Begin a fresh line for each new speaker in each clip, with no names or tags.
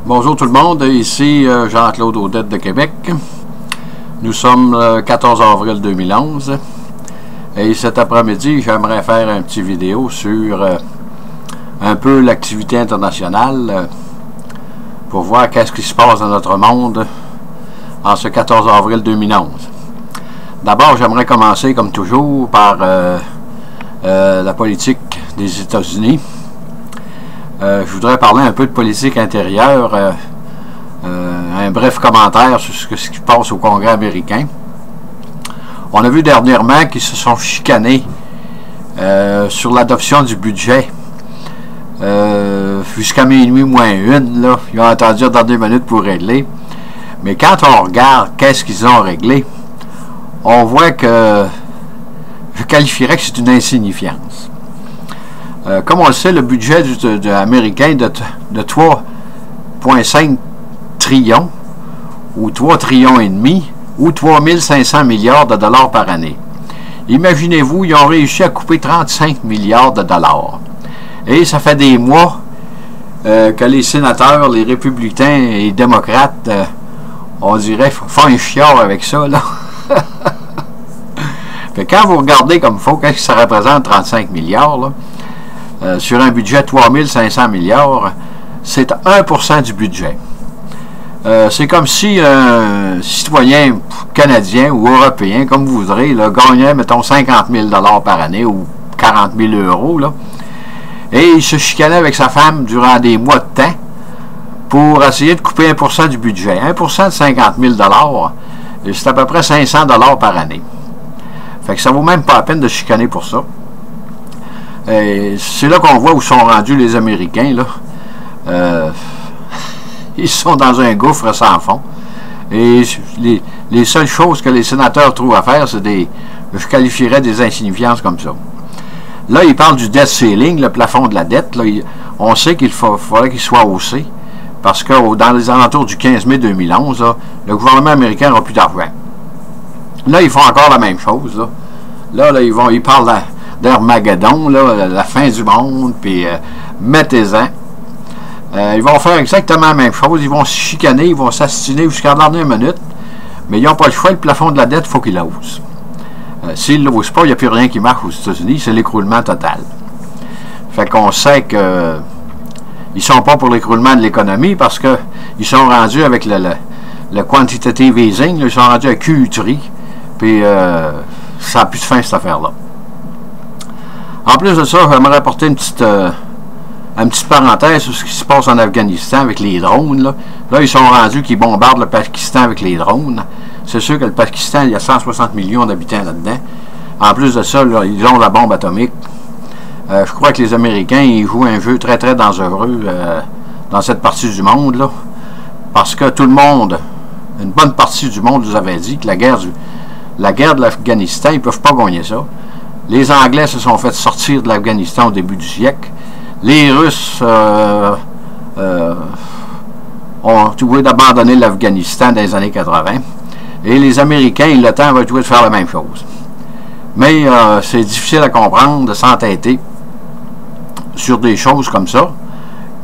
Bonjour tout le monde, ici Jean-Claude Audette de Québec. Nous sommes le 14 avril 2011 et cet après-midi, j'aimerais faire un petit vidéo sur un peu l'activité internationale pour voir qu'est-ce qui se passe dans notre monde en ce 14 avril 2011. D'abord, j'aimerais commencer comme toujours par la politique des États-Unis. Je voudrais parler un peu de politique intérieure, un bref commentaire sur ce qui se passe au Congrès américain. On a vu dernièrement qu'ils se sont chicanés sur l'adoption du budget. Jusqu'à minuit moins une, là, ils ont attendu dans 2 minutes pour régler. Mais quand on regarde qu'est-ce qu'ils ont réglé, on voit que je qualifierais que c'est une insignifiance. Comme on le sait, le budget américain de 3,5 trillions ou 3 trillions et demi ou 3500 milliards de dollars par année. Imaginez-vous, ils ont réussi à couper 35 milliards de dollars. Et ça fait des mois que les sénateurs, les républicains et les démocrates, on dirait, font un chiard avec ça, là. Fait quand vous regardez comme il faut, qu'est-ce que ça représente 35 milliards, là? Sur un budget de 3500 milliards, c'est 1% du budget. C'est comme si un citoyen canadien ou européen, comme vous voudrez, là, gagnait, mettons, 50 000 $ par année ou 40 000 €, là, et il se chicanait avec sa femme durant des mois de temps pour essayer de couper 1% du budget. 1% de 50 000 $, c'est à peu près 500 $ par année. Fait que ça vaut même pas la peine de chicaner pour ça. C'est là qu'on voit où sont rendus les Américains, là. Ils sont dans un gouffre sans fond. Et les seules choses que les sénateurs trouvent à faire, c'est je qualifierais des insignifiances comme ça. Là, ils parlent du debt ceiling, le plafond de la dette. Là, on sait qu'il faudrait qu'il soit haussé, parce que dans les alentours du 15 mai 2011, là, le gouvernement américain n'aura plus d'argent. Là, ils font encore la même chose. Là, ils parlent d'Armageddon, la fin du monde, puis mettez-en. Ils vont faire exactement la même chose. Ils vont se chicaner, ils vont s'astiner jusqu'à la dernière minute, mais ils n'ont pas le choix. Le plafond de la dette, il faut qu'ils l'haussent. S'ils ne l'haussent pas, il n'y a plus rien qui marche aux États-Unis, c'est l'écroulement total. Fait qu'on sait que ils ne sont pas pour l'écroulement de l'économie parce qu'ils sont rendus avec le quantitative easing, ils sont rendus à QE3, puis ça n'a plus de fin cette affaire-là. En plus de ça, j'aimerais apporter une petite parenthèse sur ce qui se passe en Afghanistan avec les drones. Là ils sont rendus qu'ils bombardent le Pakistan avec les drones. C'est sûr que le Pakistan, il y a 160 millions d'habitants là-dedans. En plus de ça, là, ils ont la bombe atomique. Je crois que les Américains, ils jouent un jeu très très dangereux dans cette partie du monde, là, parce que tout le monde, une bonne partie du monde nous avait dit que la guerre de l'Afghanistan, ils ne peuvent pas gagner ça. Les Anglais se sont fait sortir de l'Afghanistan au début du siècle. Les Russes ont trouvé d'abandonner l'Afghanistan dans les années 80. Et les Américains, le temps va trouver de faire la même chose. Mais c'est difficile à comprendre, de s'entêter sur des choses comme ça,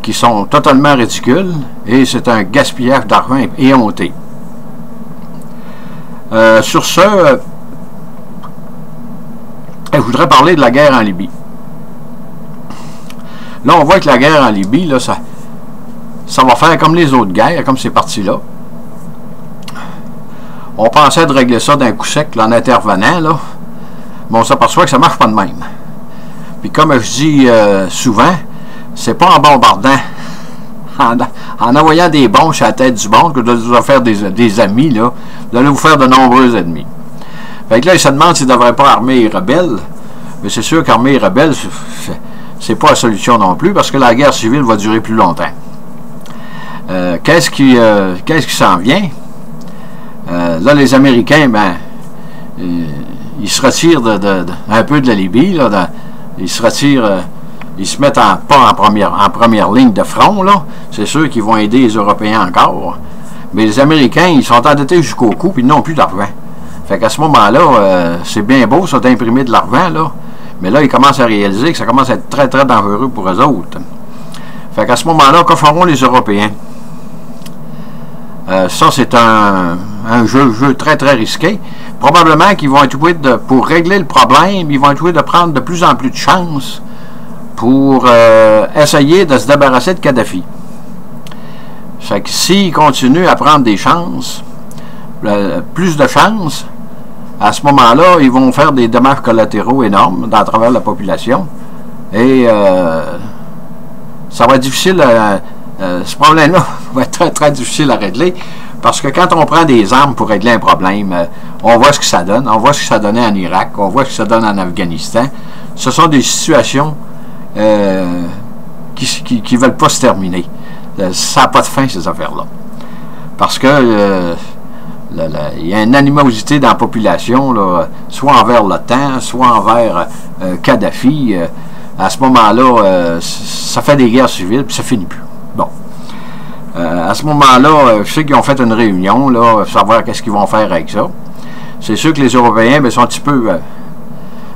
qui sont totalement ridicules, et c'est un gaspillage d'argent éhonté. Sur ce, je voudrais parler de la guerre en Libye. Là, on voit que la guerre en Libye, là, ça va faire comme les autres guerres, comme ces partis-là. On pensait de régler ça d'un coup sec, là, en intervenant, là, mais on s'aperçoit que ça ne marche pas de même. Puis comme je dis souvent, c'est pas en bombardant, en envoyant des bombes sur la tête du monde que vous allez faire des amis, là, vous allez vous faire de nombreux ennemis. Fait que là, ils se demandent s'ils ne devraient pas armer les rebelles. Mais c'est sûr qu'armer les rebelles, c'est pas la solution non plus, parce que la guerre civile va durer plus longtemps. Qu'est-ce qui s'en vient? Là, les Américains, ils se retirent un peu de la Libye. Là, ils se retirent, ils se mettent pas en première ligne de front. Là. C'est sûr qu'ils vont aider les Européens encore. Mais les Américains, ils sont endettés jusqu'au cou, puis ils n'ont plus d'argent. Fait qu'à ce moment-là, c'est bien beau, ça d'imprimer de l'argent, là. Mais là, ils commencent à réaliser que ça commence à être très, très dangereux pour eux autres. Fait qu'à ce moment-là, que feront les Européens? Ça, c'est un jeu très, très risqué. Probablement qu'ils vont être obligés pour régler le problème, ils vont être obligés de prendre de plus en plus de chances pour essayer de se débarrasser de Kadhafi. Fait que s'ils continuent à prendre des chances, plus de chances, à ce moment-là, ils vont faire des dommages collatéraux énormes à travers la population. Et ça va être difficile, ce problème-là va être très, très difficile à régler, parce que quand on prend des armes pour régler un problème, on voit ce que ça donne. On voit ce que ça donnait en Irak, on voit ce que ça donne en Afghanistan. Ce sont des situations qui ne veulent pas se terminer. Ça n'a pas de fin, ces affaires-là. Parce que il y a une animosité dans la population, là, soit envers l'OTAN, soit envers Kadhafi. À ce moment-là, ça fait des guerres civiles, puis ça finit plus. Bon. À ce moment-là, je sais qu'ils ont fait une réunion, là, pour savoir qu'est-ce qu'ils vont faire avec ça. C'est sûr que les Européens sont un petit peu...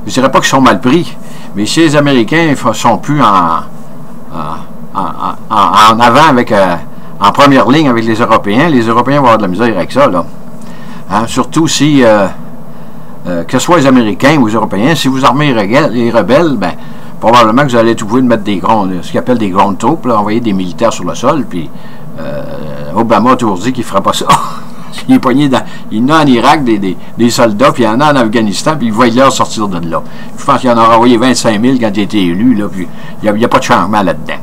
je ne dirais pas qu'ils sont mal pris, mais si les Américains ne sont plus en avant, en première ligne avec les Européens vont avoir de la misère avec ça, là. Hein? Surtout si, que ce soit les Américains ou les Européens, si vous armez les rebelles, ben, probablement que vous allez être obligé de mettre ce qu'ils appellent des ground troops, là, envoyer des militaires sur le sol, puis Obama a toujours dit qu'il ne fera pas ça. Il est pogné il y en a en Irak des soldats, puis il y en a en Afghanistan, puis il va leur sortir de là. Je pense qu'il en aura envoyé 25 000 quand il a été élu, là, puis il n'y a pas de changement là-dedans.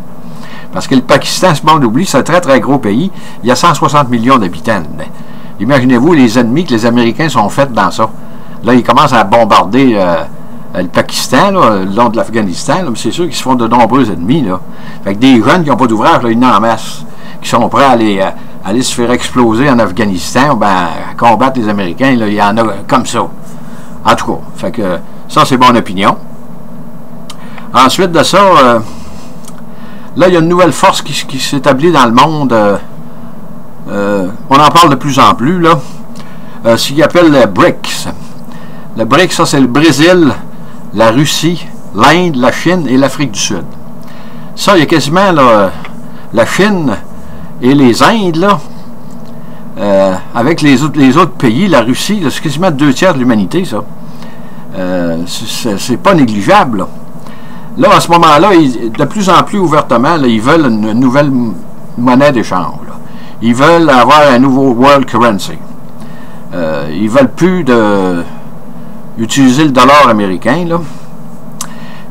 Parce que le Pakistan, c'est bon d'oublier, c'est un très très gros pays. Il y a 160 millions d'habitants dedans. Imaginez-vous les ennemis que les Américains sont faits dans ça. Là, ils commencent à bombarder le Pakistan, là, le long de l'Afghanistan, mais c'est sûr qu'ils se font de nombreux ennemis, là. Fait que des jeunes qui n'ont pas d'ouvrage, là, ils en masse, qui sont prêts à aller se faire exploser en Afghanistan, ben, à combattre les Américains, là, il y en a comme ça. En tout cas, fait que ça, c'est mon opinion. Ensuite de ça, là, il y a une nouvelle force qui s'établit dans le monde. On en parle de plus en plus, là. Ce qu'ils appellent le BRICS. Le BRICS, ça, c'est le Brésil, la Russie, l'Inde, la Chine et l'Afrique du Sud. Ça, il y a quasiment, là, la Chine et les Indes, là, avec les autres pays, la Russie, c'est quasiment 2/3 de l'humanité, ça. C'est pas négligeable, là. Là, à ce moment-là, de plus en plus ouvertement, là, ils veulent une nouvelle monnaie d'échange. Ils veulent avoir un nouveau world currency. Ils veulent plus utiliser le dollar américain, là.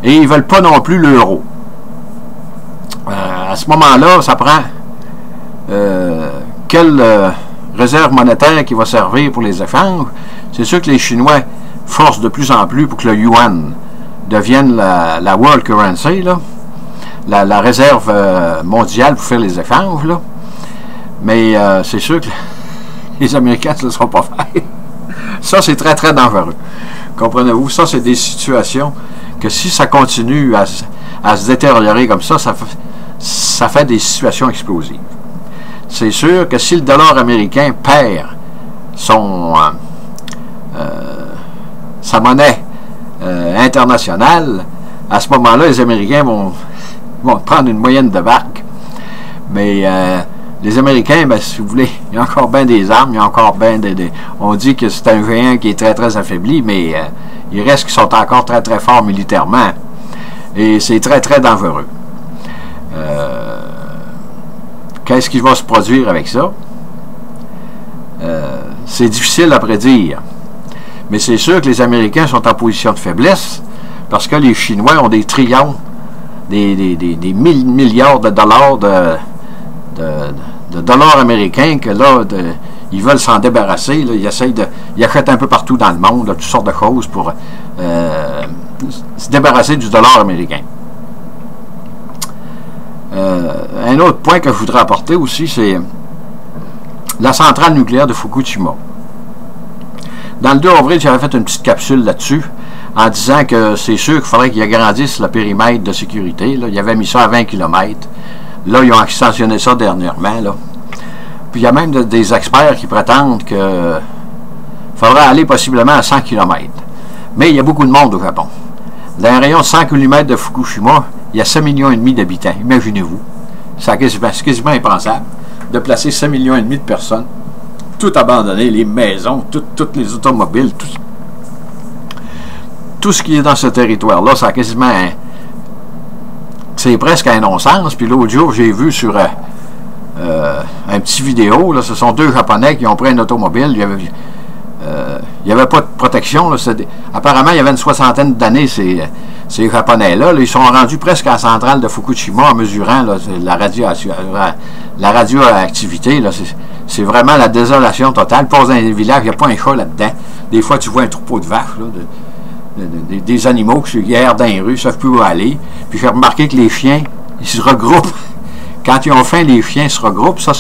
Et ils veulent pas non plus l'euro. À ce moment-là, ça prend quelle réserve monétaire qui va servir pour les échanges. C'est sûr que les Chinois forcent de plus en plus pour que le yuan devienne la world currency, là, la réserve mondiale pour faire les échanges, là. Mais c'est sûr que les Américains ne le seront pas faire. Ça, c'est très, très dangereux. Comprenez-vous? Ça, c'est des situations que si ça continue à se détériorer comme ça, ça fait des situations explosives. C'est sûr que si le dollar américain perd sa monnaie internationale, à ce moment-là, les Américains vont prendre une moyenne de barque. Mais les Américains, ben, si vous voulez, il y a encore bien des armes, il y a encore bien on dit que c'est un géant qui est très, très affaibli, mais il reste qu'ils sont encore très, très forts militairement. Et c'est très, très dangereux. Qu'est-ce qui va se produire avec ça? C'est difficile à prédire. Mais c'est sûr que les Américains sont en position de faiblesse parce que les Chinois ont des trillions, des milliards de dollars de dollars américains que là, ils veulent s'en débarrasser. Là, ils achètent un peu partout dans le monde, là, toutes sortes de choses pour se débarrasser du dollar américain. Un autre point que je voudrais apporter aussi, c'est la centrale nucléaire de Fukushima. Dans le 2 avril, j'avais fait une petite capsule là-dessus en disant que c'est sûr qu'il faudrait qu'ils agrandissent le périmètre de sécurité. Là. Ils avaient mis ça à 20 km. Là, ils ont extensionné ça dernièrement. Là. Puis il y a même des experts qui prétendent qu'il faudrait aller possiblement à 100 km. Mais il y a beaucoup de monde au Japon. Dans un rayon de 100 km de Fukushima, il y a 5,5 millions d'habitants. Imaginez-vous. C'est quasiment impensable de placer 5,5 millions de personnes tout abandonné, les maisons, toutes les automobiles, tout ce qui est dans ce territoire-là, ça a quasiment... c'est presque un non-sens. Puis l'autre jour, j'ai vu sur un petit vidéo, là, ce sont deux Japonais qui ont pris un automobile. Il n'y avait pas de protection. Là, apparemment, il y avait une soixantaine d'années, ces Japonais-là. Là, ils sont rendus presque à la centrale de Fukushima en mesurant là, la radioactivité. C'est vraiment la désolation totale. Pas dans les villages, il n'y a pas un chat là-dedans. Des fois, tu vois un troupeau de vaches, là, des animaux qui se errent dans les rues, ne savent plus où aller. Puis j'ai remarqué que les chiens, ils se regroupent. Quand ils ont faim, les chiens se regroupent. Ça,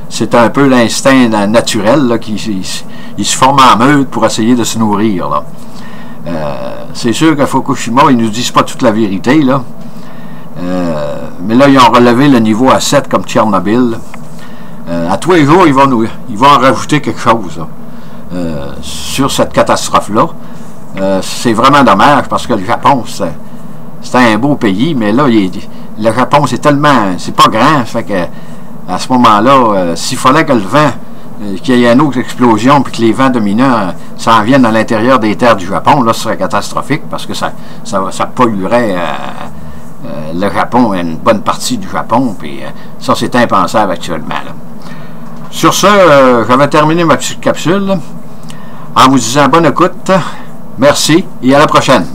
c'est un peu l'instinct naturel là, ils se forment en meute pour essayer de se nourrir. Là. C'est sûr qu'à Fukushima, ils ne nous disent pas toute la vérité. Là. Mais là, ils ont relevé le niveau à 7 comme Tchernobyl. À tous les jours, ils vont en rajouter quelque chose là, sur cette catastrophe-là. C'est vraiment dommage parce que le Japon, c'est un beau pays, mais là, le Japon, c'est pas grand, fait que à ce moment-là, s'il fallait que le vent, qu'il y ait une autre explosion, puis que les vents dominants s'en viennent à l'intérieur des terres du Japon, là, ce serait catastrophique parce que ça polluerait le Japon, une bonne partie du Japon, puis ça, c'est impensable actuellement. Là. Sur ce, j'avais terminé ma petite capsule en vous disant bonne écoute. Merci et à la prochaine.